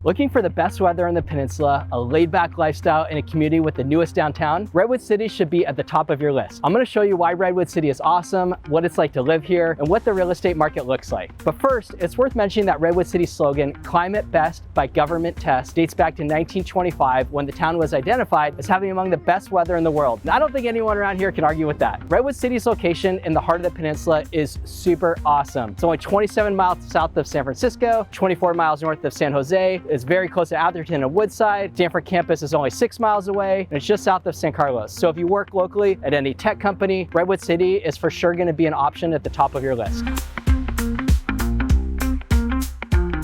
Looking for the best weather in the peninsula, a laid-back lifestyle, and a community with the newest downtown? Redwood City should be at the top of your list. I'm going to show you why Redwood City is awesome, what it's like to live here, and what the real estate market looks like. But first, it's worth mentioning that Redwood City's slogan, "Climate Best by Government Test," dates back to 1925 when the town was identified as having among the best weather in the world. And I don't think anyone around here can argue with that. Redwood City's location in the heart of the peninsula is super awesome. It's only 27 miles south of San Francisco, 24 miles north of San Jose. It's very close to Atherton and Woodside. Stanford campus is only 6 miles away, and it's just south of San Carlos. So if you work locally at any tech company, Redwood City is for sure going to be an option at the top of your list.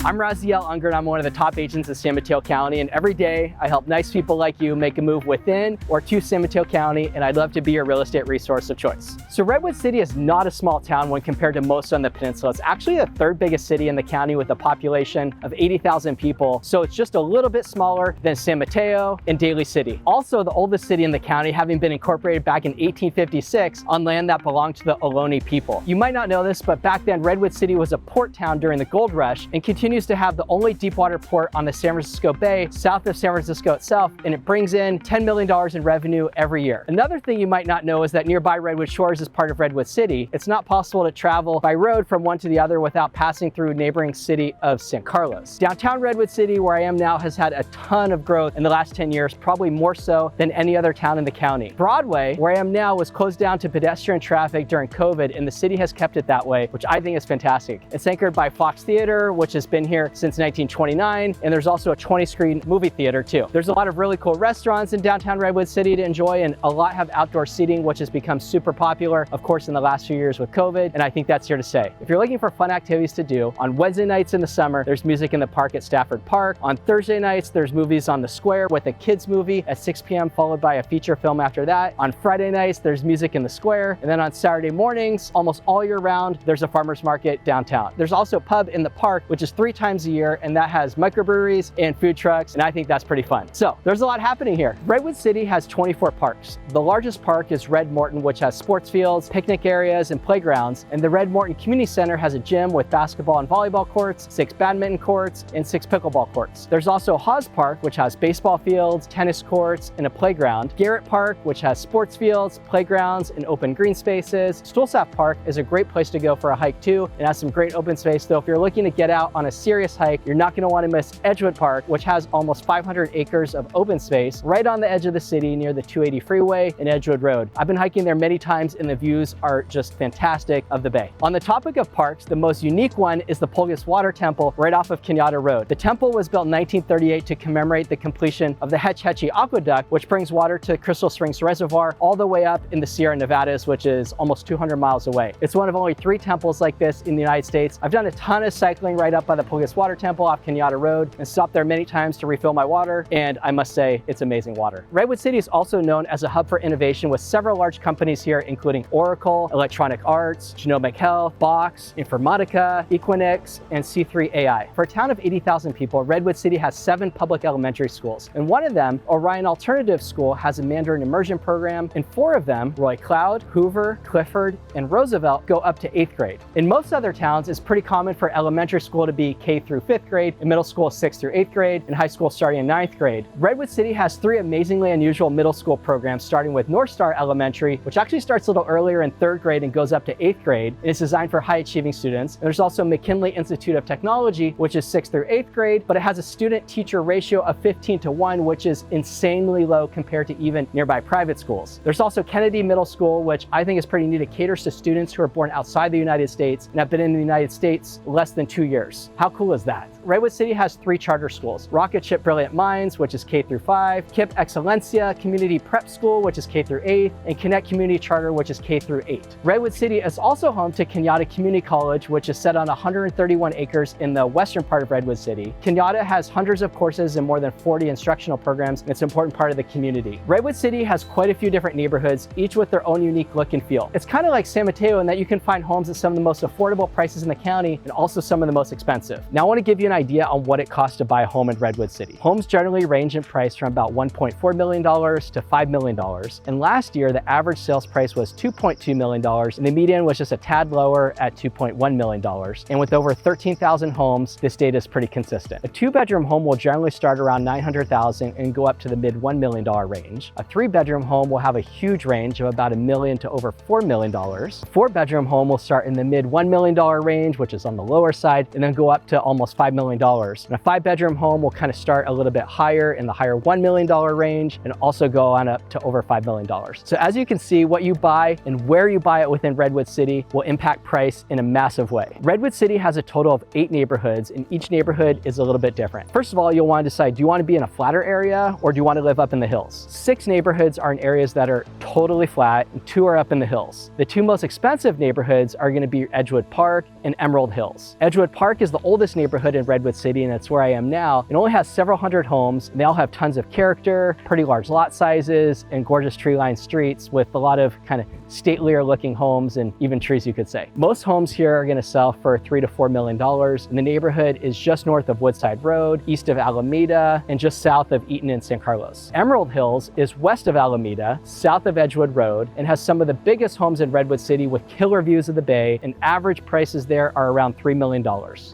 I'm Raziel Ungar, and I'm one of the top agents in San Mateo County, and every day I help nice people like you make a move within or to San Mateo County, and I'd love to be your real estate resource of choice. So Redwood City is not a small town when compared to most on the peninsula. It's actually the third biggest city in the county with a population of 80,000 people, so it's just a little bit smaller than San Mateo and Daly City. Also the oldest city in the county, having been incorporated back in 1856 on land that belonged to the Ohlone people. You might not know this, but back then Redwood City was a port town during the gold rush and continues to have the only deep water port on the San Francisco Bay south of San Francisco itself, and it brings in $10 million in revenue every year. Another thing you might not know is that nearby Redwood Shores is part of Redwood City. It's not possible to travel by road from one to the other without passing through neighboring city of San Carlos. Downtown Redwood City, where I am now, has had a ton of growth in the last 10 years, probably more so than any other town in the county. Broadway, where I am now, was closed down to pedestrian traffic during COVID, and the city has kept it that way, which I think is fantastic. It's anchored by Fox Theater, which has been here since 1929, and there's also a 20-screen movie theater too. There's a lot of really cool restaurants in downtown Redwood City to enjoy, and a lot have outdoor seating, which has become super popular, of course, in the last few years with COVID, and I think that's here to stay. If you're looking for fun activities to do, on Wednesday nights in the summer, there's music in the park at Stafford Park. On Thursday nights, there's movies on the square with a kids movie at 6 p.m. followed by a feature film after that. On Friday nights, there's music in the square, and then on Saturday mornings, almost all year round, there's a farmer's market downtown. There's also a pub in the park, which is 3 times a year, and that has microbreweries and food trucks, and I think that's pretty fun. So there's a lot happening here. Redwood City has 24 parks. The largest park is Red Morton, which has sports fields, picnic areas, and playgrounds, and the Red Morton Community Center has a gym with basketball and volleyball courts, 6 badminton courts, and 6 pickleball courts. There's also Hawes Park, which has baseball fields, tennis courts, and a playground. Garrett Park, which has sports fields, playgrounds, and open green spaces. Stolsaf Park is a great place to go for a hike too, and has some great open space, though if you're looking to get out on a serious hike, you're not going to want to miss Edgewood Park, which has almost 500 acres of open space right on the edge of the city near the 280 freeway and Edgewood Road. I've been hiking there many times, and the views are just fantastic of the bay. On the topic of parks, the most unique one is the Pulgas Water Temple right off of Kenyatta Road. The temple was built in 1938 to commemorate the completion of the Hetch Hetchy Aqueduct, which brings water to Crystal Springs Reservoir all the way up in the Sierra Nevadas, which is almost 200 miles away. It's one of only 3 temples like this in the United States. I've done a ton of cycling right up by the Pulgas Water Temple off Kenyatta Road and stopped there many times to refill my water, and I must say it's amazing water. Redwood City is also known as a hub for innovation with several large companies here, including Oracle, Electronic Arts, Genomic Health, Box, Informatica, Equinix, and C3 AI. For a town of 80,000 people, Redwood City has 7 public elementary schools, and one of them, Orion Alternative School, has a Mandarin immersion program, and 4 of them, Roy Cloud, Hoover, Clifford, and Roosevelt, go up to 8th grade. In most other towns, it's pretty common for elementary school to be K through 5th grade, and middle school 6th through 8th grade, and high school starting in 9th grade. Redwood City has 3 amazingly unusual middle school programs, starting with North Star Elementary, which actually starts a little earlier in 3rd grade and goes up to 8th grade, and it's designed for high achieving students. And there's also McKinley Institute of Technology, which is 6th through 8th grade, but it has a student-teacher ratio of 15:1, which is insanely low compared to even nearby private schools. There's also Kennedy Middle School, which I think is pretty neat. It caters to students who are born outside the United States and have been in the United States less than 2 years. How cool is that? Redwood City has 3 charter schools: Rocket Ship Brilliant Minds, which is K through 5, KIP Excelencia Community Prep School, which is K through 8, and Connect Community Charter, which is K through 8. Redwood City is also home to Kenyatta Community College, which is set on 131 acres in the western part of Redwood City. Kenyatta has hundreds of courses and more than 40 instructional programs, and it's an important part of the community. Redwood City has quite a few different neighborhoods, each with their own unique look and feel. It's kind of like San Mateo in that you can find homes at some of the most affordable prices in the county and also some of the most expensive. expensive. Now I want to give you an idea on what it costs to buy a home in Redwood City. Homes generally range in price from about $1.4 million to $5 million. And last year, the average sales price was $2.2 million, and the median was just a tad lower at $2.1 million. And with over 13,000 homes, this data is pretty consistent. A 2-bedroom home will generally start around $900,000 and go up to the mid $1 million range. A 3-bedroom home will have a huge range of about $1 million to over $4 million. A 4-bedroom home will start in the mid $1 million range, which is on the lower side, and then go up to almost $5 million. And a 5-bedroom home will kind of start a little bit higher in the higher $1 million range and also go on up to over $5 million. So as you can see, what you buy and where you buy it within Redwood City will impact price in a massive way. Redwood City has a total of 8 neighborhoods, and each neighborhood is a little bit different. First of all, you'll want to decide, do you want to be in a flatter area or do you want to live up in the hills? 6 neighborhoods are in areas that are totally flat and 2 are up in the hills. The 2 most expensive neighborhoods are going to be Edgewood Park and Emerald Hills. Edgewood Park is the oldest neighborhood in Redwood City, and that's where I am now. It only has several hundred homes, and they all have tons of character, pretty large lot sizes, and gorgeous tree-lined streets with a lot of kind of statelier looking homes and even trees, you could say. Most homes here are going to sell for $3 to $4 million, and the neighborhood is just north of Woodside Road, east of Alameda, and just south of Eaton and San Carlos. Emerald Hills is west of Alameda, south of Edgewood Road, and has some of the biggest homes in Redwood City with killer views of the bay, and average prices there are around $3 million.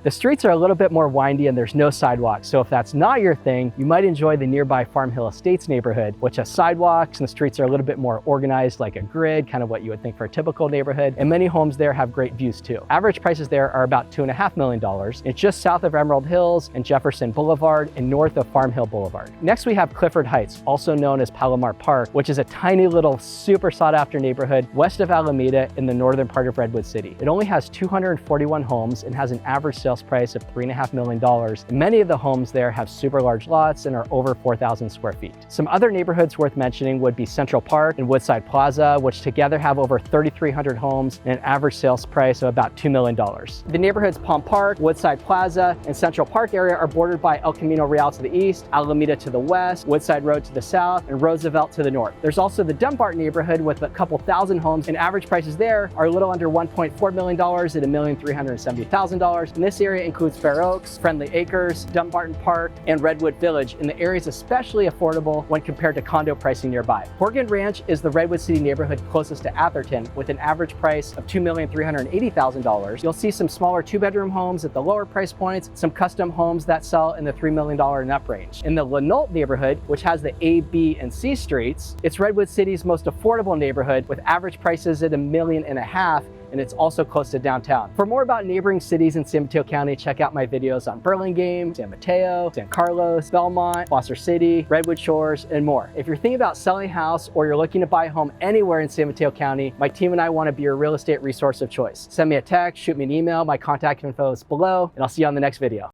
The streets are a little bit more windy and there's no sidewalks, so if that's not your thing, you might enjoy the nearby Farm Hill Estates neighborhood, which has sidewalks and the streets are a little bit more organized, like a grid, kind of what you would think for a typical neighborhood, and many homes there have great views too. Average prices there are about $2.5 million. It's just south of Emerald Hills and Jefferson Boulevard and north of Farm Hill Boulevard. Next we have Clifford Heights, also known as Palomar Park, which is a tiny little super sought after neighborhood west of Alameda in the northern part of Redwood City. It only has 241 homes and has an average sales price of $3.5 million. And many of the homes there have super large lots and are over 4,000 square feet. Some other neighborhoods worth mentioning would be Central Park and Woodside Plaza, which together have over 3,300 homes and an average sales price of about $2 million. The neighborhoods Palm Park, Woodside Plaza, and Central Park area are bordered by El Camino Real to the east, Alameda to the west, Woodside Road to the south, and Roosevelt to the north. There's also the Dunbar neighborhood with a couple thousand homes, and average prices there are a little under $1.4 million at $1,370,000. And this area includes Fair Oaks, Friendly Acres, Dumbarton Park, and Redwood Village, and the area is especially affordable when compared to condo pricing nearby. Horgan Ranch is the Redwood City neighborhood closest to Atherton with an average price of $2,380,000. You'll see some smaller 2-bedroom homes at the lower price points, some custom homes that sell in the $3 million and up range. In the Lenolt neighborhood, which has the A, B, and C streets, it's Redwood City's most affordable neighborhood with average prices at $1.5 million, and it's also close to downtown. For more about neighboring cities in San Mateo County, check out my videos on Burlingame, San Mateo, San Carlos, Belmont, Foster City, Redwood Shores, and more. If you're thinking about selling a house or you're looking to buy a home anywhere in San Mateo County, my team and I want to be your real estate resource of choice. Send me a text, shoot me an email, my contact info is below, and I'll see you on the next video.